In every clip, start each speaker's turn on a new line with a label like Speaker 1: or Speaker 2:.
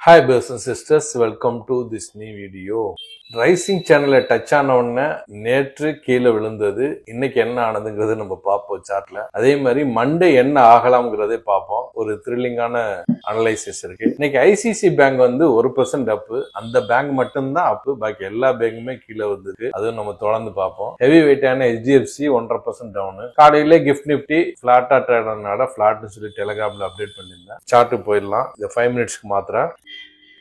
Speaker 1: Hi brothers and sisters, welcome to this new video. Rising சேனல்ல touch ஆன உடனே நேற்று கீழே விழுந்தது, இன்னைக்கு என்ன ஆனதுங்கிறது நம்ம பார்ப்போம் சார்ட்ல. அதே மாதிரி மண்டே என்ன ஆகலாம்ங்கிறதே பார்ப்போம். ஒரு த்ரில்லிங்கான அனலைசிஸ் இருக்கு. இன்னைக்கு ஐசிசி பேங்க் வந்து 1% அப்பு, அந்த பேங்க் மட்டும்தான் அப்பு, பாக்கி எல்லா பேங்குமே கீழே வந்திருக்கு. அதுவும் நம்ம தொடர்ந்து பார்ப்போம். ஹெவி வெயிட்டான HDFC 1.5% டவுன். காலையில கிஃப்ட் நிப்டி பிளாட்டா ட்ரேடர்னால பிளாட்னு சொல்லி டெலிகிராம்ல அப்டேட் பண்ணியிருந்தேன். சார்ட்டு போயிடலாம். இந்த 5 மினிட்ஸ்க்கு மாத்திரம்.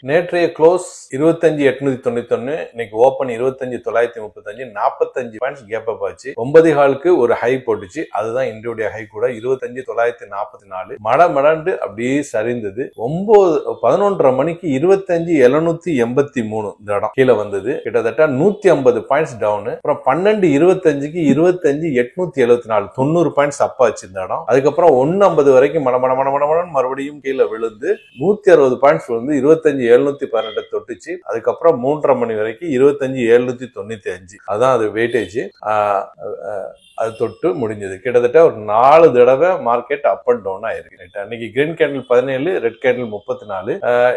Speaker 1: நேற்றைய க்ளோஸ் 25,891, இன்னைக்கு ஓபன் 25,935, 45 பாயிண்ட்ஸ் கேப் அப் ஆச்சு. 9.15க்கு ஒரு ஹை போட்டுச்சு, அதுதான் இன்றைய ஹை கூட. 25,944 மடமடண்டு அப்படியே சரிந்தது. 11:30 மணிக்கு 25,783 இந்த இடம் கீழே வந்தது. கிட்டத்தட்ட 150 பாயிண்ட்ஸ் டவுன். அப்புறம் 12:25க்கு 25,874 90 பாயிண்ட்ஸ் அப் ஆச்சு இந்த இடம். அதுக்கப்புறம் 1:50 வரைக்கும் மடமடமடமடமடன் மறுபடியும் கீழே விழுந்து 160 பாயிண்ட்ஸ் விழுந்து 25,718 தொட்டுச்சு. அதுக்கப்புறம் 3:30 மணி வரைக்கும் 25,795, அதான் அது வெயிட்டேஜ். அது தொட்டு முடிஞ்சது. கிட்டத்தட்ட ஒரு 4 தடவை மார்க்கெட் அப் அண்ட் டவுன் ஆயிருக்கு. அன்னைக்கு கிரீன் கேண்டில் 17, ரெட் கேண்டில் 34.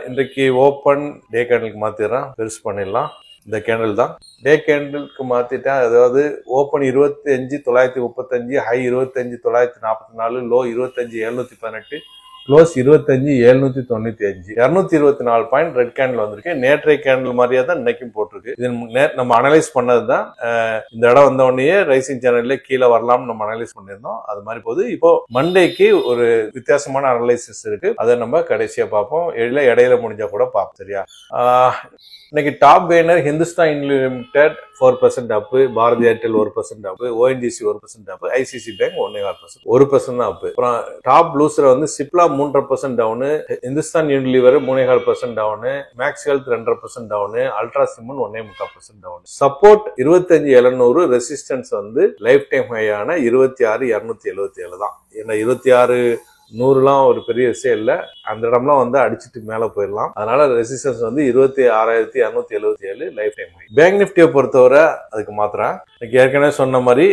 Speaker 1: இன்றைக்கு ஓபன் டே கேண்டிலுக்கு மாத்திரம் பெருசு பண்ணிடலாம். இந்த கேண்டில் தான் டே கேண்டிலுக்கு மாத்திட்டேன். அதாவது open 25,935, high 25,944, low 25,718, close 25,795, 224 point red candle வந்திருக்கு. நேற்றைய கேண்டில் மாதிரியே தான் இன்னைக்கும் போட்டிருக்கு. இது நம்ம அனலைஸ் பண்ணதுதான். இந்த இடம் வந்த உடனே ரைசிங் சேனல்ல கீழே வரலாம்னு நம்ம அனலைஸ் பண்ணிருந்தோம். அது மாதிரி போகுது. இப்போ மண்டேக்கு ஒரு வித்தியாசமான அனலைசிஸ் இருக்கு, அதை நம்ம கடைசியா பார்ப்போம். இடையில முடிஞ்சா கூட பார்ப்போம். சரியா? இன்னைக்கு top gainer Hindustan limited 4% up, Bharti Airtel 1% up, ONGC 1% up, ICICI bank 1.5%, 1% தான் அப். அப்புறம் டாப் லூசர் வந்து Cipla 3.5% down, Hindustan Unilever 3.5% down, Max health 2.5% down, ultra cement 1.5% down. Support 25,700, resistance வந்து லைஃப் டைம் ஹையான 26,277 தான். ஏன்னா 26,100லாம் ஒரு பெரிய விஷயம் இல்ல. அந்த இடம்லாம் வந்து அடிச்சுட்டு மேல போயிடலாம். அதனால ரெசிஸ்டன்ஸ் வந்து 26,277 லைஃப் டைம் ஹை. பேங்க் நிப்டியை பொறுத்தவரை அதுக்கு மாத்திரம் ஏற்கனவே சொன்ன மாதிரி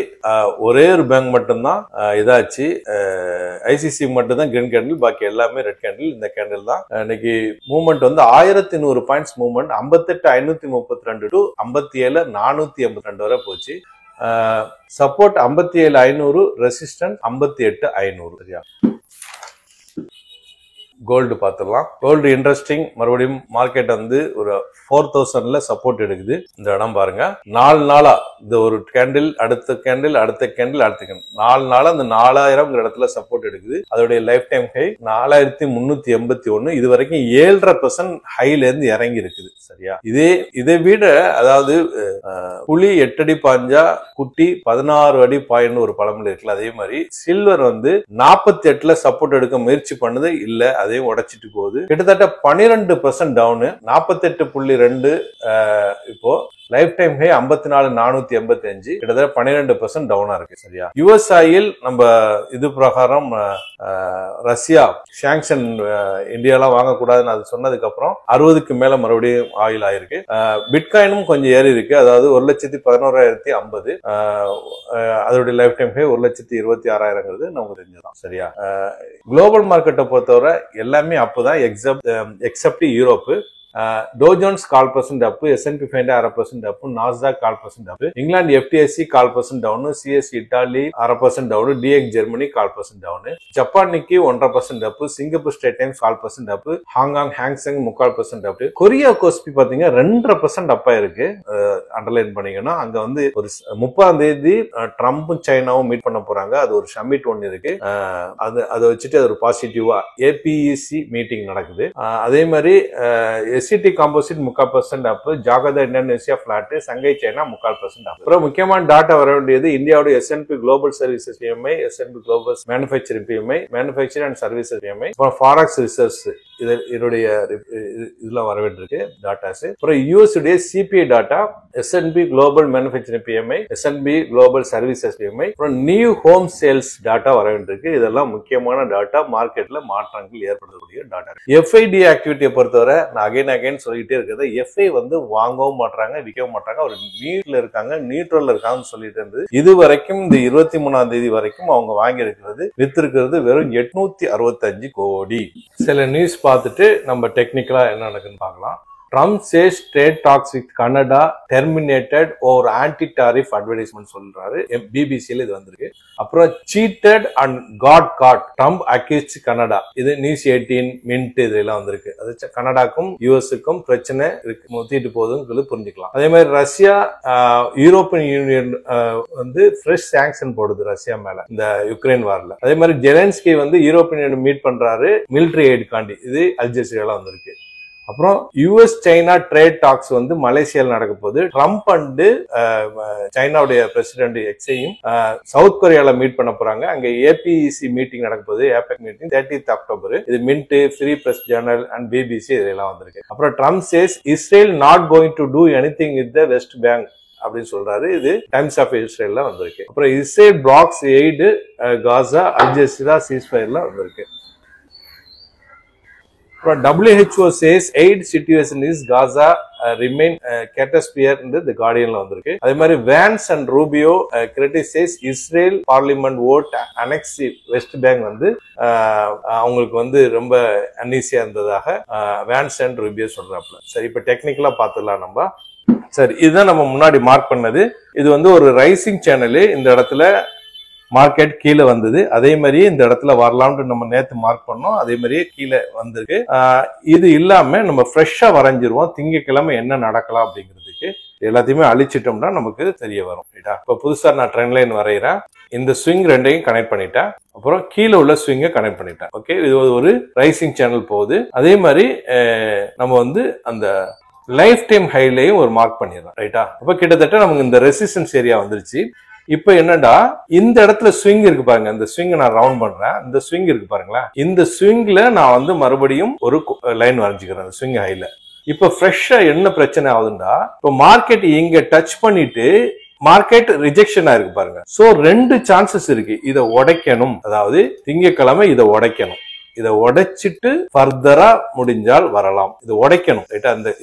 Speaker 1: ஒரே ஒரு பேங்க் மட்டும்தான் இதாச்சு. ஐசிசி மட்டும் தான் கிரீன் கேண்டில், பாக்கி எல்லாமே ரெட் கேண்டில். இந்த கேண்டில் தான் இன்னைக்கு மூவ்மெண்ட் வந்து 1,100 பாயிண்ட்ஸ் மூவ்மெண்ட். 58,532 டு 57,482 வரை போச்சு. Support 57,500, resistance 58,500. சரியா? கோல்டு பார்த்துடலாம். Gold interesting. மறுபடியும் மார்க்கெட் வந்து ஒரு 4,000ல சப்போர்ட் எடுக்குது. இந்த இடம் பாருங்க. 4 நாளா இந்த ஒரு கேண்டில், அடுத்த கேண்டில், அடுத்த கேண்டில், அடுத்த கேண்டில், 4 நாளா இந்த 4,000 இடத்துல சப்போர்ட் எடுக்குது. அதோடைய லைஃப் டைம் ஹை 4,381. இது வரைக்கும் 7.5% ஹைல இருந்து இறங்கி இருக்குது. சரியா? இதை விட, அதாவது புலி 8 அடி பாஞ்சா குட்டி 16 அடி பாயின்னு ஒரு பழமொழி இருக்குல்ல, அதே மாதிரி சில்வர் வந்து 48ல சப்போர்ட் எடுக்க முயற்சி பண்ணுது, இல்ல அதையும் உடைச்சிட்டு போகுது. கிட்டத்தட்ட 12% டவுன். 48.2 இப்போ லைஃப் டைம் ஹை 54,485, கிட்டத்தட்ட 12% டவுனா இருக்கு. சரியா? யுஎஸ் ஆயில் நம்ம இது பிரகாரம் ரஷ்யா சாங்ஷன் இந்தியாலாம் வாங்கக்கூடாதுன்னு அது சொன்னதுக்கு அப்புறம் 60க்கு மேல மறுபடியும் ஆயில் ஆயிருக்கு. பிட்காயினும் கொஞ்சம் ஏறி இருக்கு. அதாவது 1,11,050, அதோடைய லைஃப் டைம் ஹை 1,26,000 நமக்கு தெரிஞ்சதான். சரியா? குளோபல் மார்க்கெட்டை பொறுத்தவரை எல்லாமே அப்புதான், except Europe. Dow Jones 1/4% up, S&P 500 1/2% up, Nasdaq 1/4% up, இங்கிலாந்து FTSE 1/4% down, CS Italy 1/2% down, DX Germany 1/4% down, Japan Nikkei 1.5% up, Singapore ஸ்டேட் Times 1/4% up, Hong Kong Hang Seng 3/4% up, Korea Kospi பாத்தீங்கன்னா 2.5% அப்பா இருக்கு. அண்டர்லைன் பண்ணிக்கணும். அங்க வந்து ஒரு 30ஆம் தேதி ட்ரம்பும் சைனாவும் மீட் பண்ண போறாங்க. அது ஒரு சமிட் ஒன்னு இருக்கு. அதை வச்சுட்டு அது ஒரு பாசிட்டிவா APEC மீட்டிங் நடக்குது. அதே மாதிரி SCT காம்போசிட் 3/4% அப், ஜாகதா இந்தோனேசியா பிளாட், சங்கை சைனா 3/4% அப். அப்புறம் முக்கியமான டாட்டா வர வேண்டியது இந்தியாவோட S&P global services PMI, S&P global manufacturing PMI, manufacturing and services PMI, அப்புறம் ஃபாரெக்ஸ் ரிசர்ச், இதனுடைய இதெல்லாம் வர வேண்டியிருக்கு டாட்டாஸ். அப்புறம் US உடைய CPI tata, S&P global manufacturing PMI, S&P global services PMI, அப்புறம் நியூ ஹோம் சேல்ஸ் டாட்டா வர வேண்டியிருக்கு. இதெல்லாம் முக்கியமான டாட்டா, மார்க்கெட்ல மாற்றங்கள் ஏற்படுத்தக்கூடிய டாட்டா. FID ஆக்டிவிட்டியை பொறுத்தவரை நான் அகைன் சொல்லிட்டே இருக்கிறது, FI வந்து வாங்கவும் மாட்டாங்க, விற்கவும் மாட்டாங்க, ஒரு நீட்ல இருக்காங்க, நியூட்ரல்ல இருக்காங்கன்னு சொல்லிட்டு இருந்தது. இது வரைக்கும் இந்த 23ஆம் தேதி வரைக்கும் அவங்க வாங்கி இருக்கிறது, வித்திருக்கிறது வெறும் 865 கோடி. சில நியூஸ் பார்த்துட்டு நம்ம டெக்னிக்கலா என்ன நடக்குன்னு பார்க்கலாம். Trump says trade talks with Canada terminated over anti-tariff advertisement சொல்றாரு. பிபிசியில் இது வந்திருக்கு. அப்புறம் cheated and got caught. Trump accused Canada. இது நியூஸ் 18 மின்ட் இதெல்லாம் வந்திருக்கு. அது கனடாக்கும் யூஎஸ்க்கும் பிரச்சனை இருக்கு முத்திட்டு போகுதுன்னு புரிஞ்சுக்கலாம். அதே மாதிரி ரஷ்யா யூரோப்பியன் யூனியன் வந்து ஃப்ரெஷ் சாங்ஷன் போடுது ரஷ்யா மேல இந்த யுக்ரைன் வார்ல. அதே மாதிரி ஜெலன்ஸ்கி வந்து யூரோப்பியன் யூனியன் மீட் பண்றாரு மிலிட்டரி எய்ட் காண்டி. இது அல்ஜெசீரால வந்திருக்கு. அப்புறம் யூஎஸ் சைனா ட்ரேட் டாக்ஸ் வந்து மலேசியாவில் நடக்க போகுது. ட்ரம்ப் அண்டு சைனாவுடைய பிரசிடென்ட் எக்ஸையும் சவுத் கொரியால மீட் பண்ண போறாங்க. அங்க ஏபிஇசி மீட்டிங் நடக்க போகுது. APEC meeting 30th October. இது Mint, Free Press Journal and BBC இதெல்லாம் வந்திருக்கு. அப்புறம் Trump says Israel not going to do anything with the West Bank அப்படின்னு சொல்றாரு. இது டைம்ஸ் ஆஃப் இஸ்ரேல்ல வந்திருக்கு. அப்புறம் Israel blocks aid Gaza, Al Jazeera சீஸ்ஃபயர்ல வந்திருக்கு. WHO says aid situation is Gaza remain catastrophic in the Guardianல வந்திருக்கு. அதே மாதிரி vans and Rubio criticise Israel parliament vote annex west bank வந்து அவங்களுக்கு வந்து ரொம்ப அன்னீசியா இருந்ததாக வேன்ஸ் அண்ட் ரூபியோ சொல்றாப்ல. சரி, இப்ப டெக்னிக்கலா பாத்துடலாம் நம்ம. சரி, இதுதான் நம்ம முன்னாடி மார்க் பண்ணது. இது வந்து ஒரு ரைசிங் சேனல். இந்த இடத்துல மார்க்கெட் கீழே வந்தது. அதே மாதிரியே இந்த இடத்துல வரலாம்னு நம்ம நேத்து மார்க் பண்ணோம். அதே மாதிரியே கீழே வந்திருக்கு. இது இல்லாம நம்ம ஃப்ரெஷ்ஷா வரைஞ்சிருவோம் திங்கட்கிழமை என்ன நடக்கலாம் அப்படிங்கிறதுக்கு. எல்லாத்தையுமே அழிச்சிட்டோம்னா நமக்கு தெரிய வரும். இப்ப புதுசா நான் ட்ரெண்ட் லைன் வரைகிறேன். இந்த ஸ்விங் ரெண்டையும் கனெக்ட் பண்ணிட்டேன். அப்புறம் கீழே உள்ள ஸ்விங்கை கனெக்ட் பண்ணிட்டேன். ஓகே, இது ஒரு ரைசிங் சேனல் போகுது. அதே மாதிரி நம்ம வந்து அந்த லைஃப் டைம் ஹைலையும் ஒரு மார்க் பண்ணிடலாம். ரைட்டா? அப்ப கிட்டத்தட்ட நமக்கு இந்த ரெசிஸ்டன்ஸ் ஏரியா வந்துருச்சு. இப்ப என்னடா இந்த இடத்துல ஸ்விங் இருக்கு பாருங்க. இந்த ஸ்விங் நான் ரவுண்ட் பண்றேன். இந்த ஸ்விங் இருக்கு பாருங்களேன். இந்த ஸ்விங்ல நான் வந்து மறுபடியும் ஒரு லைன் வரைஞ்சுக்கிறேன் ஸ்விங் ஹைல. இப்ப ஃப்ரெஷ்ஷா என்ன பிரச்சனை ஆகுதுன்னா, இப்ப மார்க்கெட் இங்க டச் பண்ணிட்டு மார்க்கெட் ரிஜெக்ஷன் ஆயிருக்கு பாருங்க. சோ 2 சான்சஸ் இருக்கு. இதை உடைக்கணும், அதாவது திங்கட்கிழமை இதை உடைக்கணும். இதை உடைச்சிட்டு ஃபர்தரா முடிஞ்சால் வரலாம். இதை உடைக்கணும்.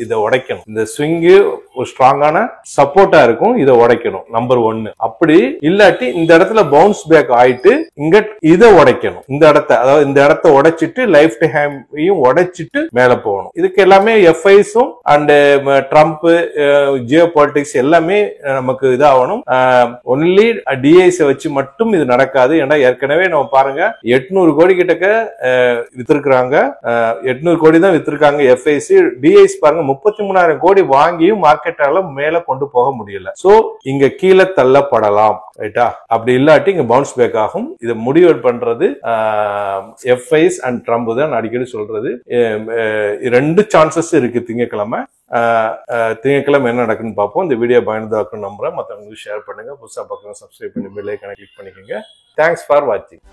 Speaker 1: இதை உடைக்கணும். இந்த ஸ்விங்கு ஒரு ஸ்ட்ராங்கான சப்போர்ட்டா இருக்கும். இதை உடைக்கணும், நம்பர் 1. அப்படி இல்லாட்டி இந்த இடத்துல பவுன்ஸ் பேக் ஆயிட்டு இங்க இதை உடைக்கணும். இந்த இடத்த, அதாவது இந்த இடத்த உடைச்சிட்டு லைஃப் டைமையும் உடைச்சிட்டு மேல போகணும். இதுக்கு எல்லாமே எஃப்ஐஸும் அண்ட் ட்ரம்ப் ஜியோ பாலிடிக்ஸ் எல்லாமே நமக்கு இதாகணும். ஒன்லி டிஐஸ் வச்சு மட்டும் இது நடக்காது. ஏன்னா ஏற்கனவே நம்ம பாருங்க 800 கோடி கிட்டக்க வித்திருக்காங்க. 800 கோடி தான் வித்திருக்காங்க எஃப்ஐசி. டிஐஸ் பாருங்க 33,000 கோடி வாங்கியும் மார்க்கெட்டால மேல கொண்டு போக முடியல. சோ இங்க கீழே தள்ளப்படலாம். ரைட்டா? அப்படி இல்லாட்டி இங்க பவுன்ஸ் பேக் ஆகும். இதை முடிவு பண்றது எஃப்ஐஸ் அண்ட் ட்ரம்ப் தான் அடிக்கடி சொல்றது. 2 சான்சஸ் இருக்கு திங்கட்கிழமை. திங்கட்கிழமை என்ன நடக்குன்னு பார்ப்போம். இந்த வீடியோ பயனுள்ளதாக நம்புறேன். மற்றவங்களுக்கு ஷேர் பண்ணுங்க. புதுசா பக்கம் சப்ஸ்கிரைப் பண்ணி பெல் ஐகானை கிளிக் பண்ணிக்கோங்க. தேங்க்ஸ் ஃபார் வாட்சிங்.